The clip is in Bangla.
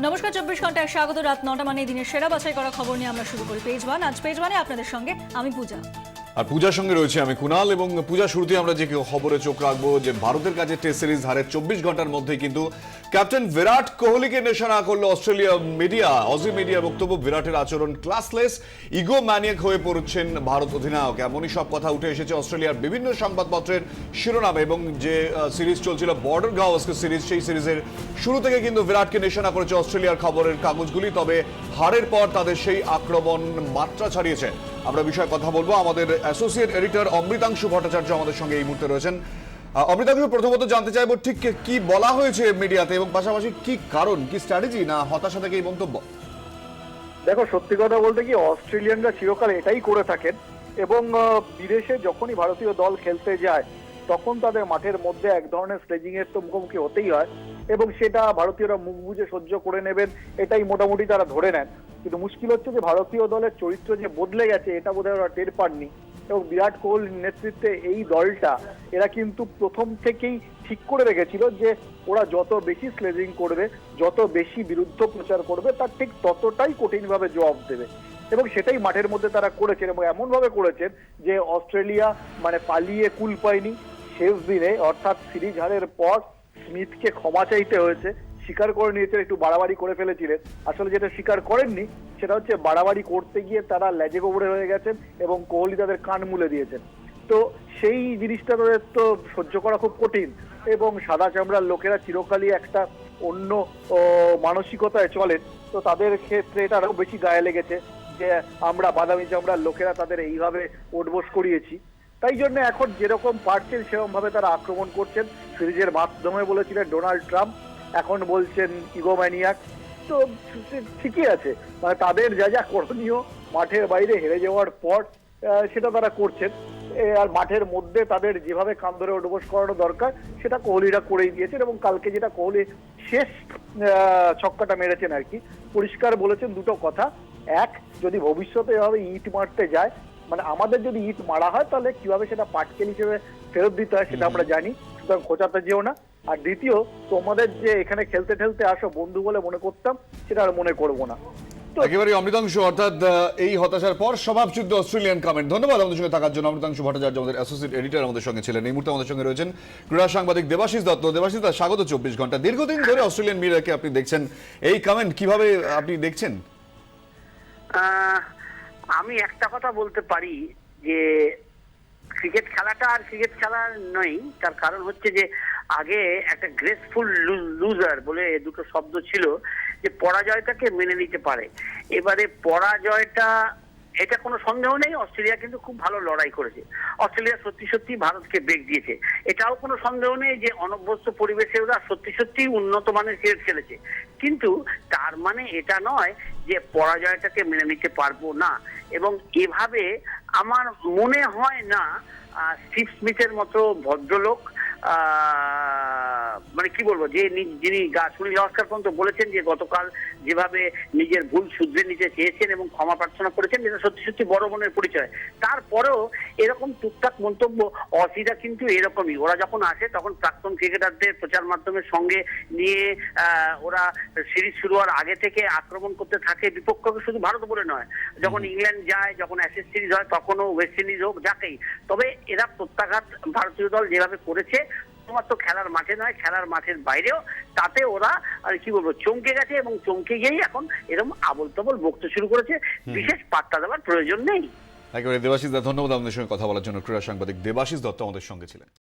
নমস্কার, 24 ঘন্টায় স্বাগত। রাত 9টা মানে দিনের সেরা বাছাই করা খবর নিয়ে আমরা শুরু করি পেজ ওয়ান। আজ পেজ ওয়ানে আপনাদের সঙ্গে আমি পূজা আর পূজার সঙ্গে রয়েছে আমি কুনাল। এবং পূজা, শুরুতে আমরা যে খবরে চোখ রাখবো যে ভারতের কাছে টেস্ট সিরিজ হারের 24 ঘন্টার মধ্যে কিন্তু ক্যাপ্টেন বিরাট কোহলিকে নিশানা করলো অস্ট্রেলিয়া মিডিয়া। অজি মিডিয়ার বক্তব্য, বিরাটের আচরণ ক্লাসলেস, ইগো ম্যানিয়াক হয়ে পড়ছেন ভারত অধিনায়ক। এমনই সব কথা উঠে এসেছে অস্ট্রেলিয়ার বিভিন্ন সংবাদপত্রের শিরোনামে। এবং যে সিরিজ চলছিল বর্ডার গাওয়াস্কর সিরিজ, সেই সিরিজের শুরু থেকে কিন্তু বিরাটকে নিশানা করেছে অস্ট্রেলিয়ার খবরের কাগজগুলি। তবে হারের পর তাদের সেই আক্রমণ মাত্রা ছাড়িয়েছে। আমরা বিষয়ে কথা বলবো। আমাদের অ্যাসোসিয়েট এডিটর অমৃতাংশু ভট্টাচার্য আমাদের সঙ্গে এই মুহূর্তে রয়েছেন। অমৃতাংশু, প্রথমত জানতে চাইবো ঠিক কি বলা হয়েছে মিডিয়াতে, এবং পাশাপাশি কি কারণ, কি স্ট্র্যাটেজি, না হতাশা থেকে এই মন্তব্য? দেখো, সত্যি কথা বলতে কি, অস্ট্রেলিয়ানরা চিরকাল এটাই করে থাকেন এবং বিদেশে যখনই ভারতীয় দল খেলতে যায় তখন তাদের মাঠের মধ্যে এক ধরনের স্লেজিং এর তো মুখোমুখি হতেই হয় এবং সেটা ভারতীয়রা মুখ বুজে সহ্য করে নেবেন, এটাই মোটামুটি তারা ধরে নেন। কিন্তু মুশকিল হচ্ছে যে ভারতীয় দলের চরিত্র যে বদলে গেছে এটা বোধহয় ওরা টের পাননি। এবং বিরাট কোহলির নেতৃত্বে এই দলটা এরা কিন্তু প্রথম থেকেই ঠিক করে রেখেছিল যে ওরা যত বেশি স্লেজিং করবে, যত বেশি বিরুদ্ধ প্রচার করবে, তার ঠিক ততটাই কঠিনভাবে জবাব দেবে। এবং সেটাই মাঠের মধ্যে তারা করেছেন এবং এমনভাবে করেছেন যে অস্ট্রেলিয়া পালিয়ে কুল পায়নি। শেষ দিনে অর্থাৎ সিরিজ হারের পর স্মিথকে ক্ষমা চাইতে হয়েছে, স্বীকার করে নিয়েছেন একটু বাড়াবাড়ি করে ফেলেছিলেন। আসলে যেটা স্বীকার করেননি সেটা হচ্ছে বাড়াবাড়ি করতে গিয়ে তারা লেজে গোবরে হয়ে গেছেন এবং কোহলি তাদের কান মুলে দিয়েছেন। তো সেই জিনিসটা তাদের তো সহ্য করা খুব কঠিন এবং সাদা চামড়ার লোকেরা চিরকালই একটা অন্য মানসিকতায় চলেন। তো তাদের ক্ষেত্রে এটা আরো বেশি গায়ে লেগেছে যে আমরা বাদামি চামড়ার লোকেরা তাদের এইভাবে ওঠবোস করিয়েছি। তাই জন্য এখন যেরকম পারছেন সেরকম ভাবে তারা আক্রমণ করছেন। সিরিজের মাধ্যমে বলেছিলেন ডোনাল্ড ট্রাম্প, এখন বলছেন ইগোম্যানিয়াক। তো ঠিকই আছে, তাদের যা যা করণীয় মাঠের বাইরে হেরে যাওয়ার পর সেটা তারা করছেন। আর মাঠের মধ্যে তাদের যেভাবে কান ধরে ওঠবোস করানো দরকার সেটা কোহলিরা করেই দিয়েছেন। এবং কালকে যেটা কোহলি শেষ ছক্কাটা মেরেছেন আর কি, পরিষ্কার বলেছেন দুটো কথা। এক, যদি ভবিষ্যতে এভাবে ইট মারতে যায়, আমাদের যদি ইট মারা হয় তাহলে কিভাবে সেটা পাটকেল হিসেবে ফেরত দিতে হয় সেটা আমরা জানি, সুতরাং খোঁচাতে যেও না। আর দ্বিতীয়, তোমাদের যে এখানে খেলতে ঠেলতে আসো বন্ধু বলে মনে করতাম, সেটা আর মনে করবো না। একেবারে অমৃতাংশু, অর্থাৎ এই হতাশার পর স্বভাবসিদ্ধ অস্ট্রেলিয়ান কমেন্ট। ধন্যবাদ আমাদের সঙ্গে থাকার জন্য অমৃতাংশু ভট্টাচার্য, আমাদের অ্যাসোসিয়েট এডিটর আমাদের সঙ্গে ছিলেন। এই মুহূর্তে আমাদের সঙ্গে রয়েছেন ক্রীড়া সাংবাদিক দেবাশিস দত্ত। দেবাশিস দা, স্বাগত 24 ঘন্টা। দীর্ঘদিন ধরে অস্ট্রেলিয়ান মিডিয়াকে আপনি দেখছেন, এই কমেন্ট কিভাবে আপনি দেখছেন? আমি একটা কথা বলতে পারি যে ক্রিকেট খেলাটা আর ক্রিকেট খেলা নয়। তার কারণ হচ্ছে যে আগে একটা গ্রেসফুল লুজার বলে দুটো শব্দ ছিল, যে পরাজয়টাকে মেনে নিতে পারে। এবারে পরাজয়টা, এটা কোনো সন্দেহ নেই, অস্ট্রেলিয়া কিন্তু খুব ভালো লড়াই করেছে। অস্ট্রেলিয়া সত্যি সত্যি ভারতকে বেগ দিয়েছে, এটাও কোনো সন্দেহ নেই যে অনভ্যস্ত পরিবেশে ওরা সত্যি সত্যি উন্নত মানের ক্রিকেট খেলেছে। কিন্তু তার মানে এটা নয় যে পরাজয়টাকে মেনে নিতে পারবো না। এবং এভাবে আমার মনে হয় না স্টিভ স্মিথের মতো ভদ্রলোক, কি বলবো, যে যিনি সুনীল গাভাস্কর পর্যন্ত বলেছেন যে গতকাল যেভাবে নিজের ভুল শুধরে নিতে চেয়েছেন এবং ক্ষমা প্রার্থনা করেছেন, এটা সত্যি সত্যি বড় মনের পরিচয়। তারপরেও এরকম টুকটাক মন্তব্য, অসিরা কিন্তু এরকমই। ওরা যখন আসে তখন প্রাক্তন ক্রিকেটারদের প্রচার মাধ্যমের সঙ্গে নিয়ে ওরা সিরিজ শুরু হওয়ার আগে থেকে আক্রমণ করতে থাকে বিপক্ষকে, শুধু ভারত বলে নয়, যখন ইংল্যান্ড যায়, যখন অ্যাশেজ সিরিজ হয়, তখনও ওয়েস্ট ইন্ডিজ হোক, যাকেই। তবে এরা প্রত্যাঘাত ভারতীয় দল যেভাবে করেছে, শুধুমাত্র খেলার মাঠে নয়, খেলার মাঠের বাইরেও, তাতে ওরা চমকে গেছে এবং চমকে গিয়েই এখন এরকম আবল তাবল বকতে শুরু করেছে। বিশেষ পাত্তা দেওয়ার প্রয়োজন নেই। একেবারে দেবাশিস দা, ধন্যবাদ আমাদের সঙ্গে কথা বলার জন্য। ক্রীড়া সাংবাদিক দেবাশিস দত্ত আমাদের সঙ্গে ছিলেন।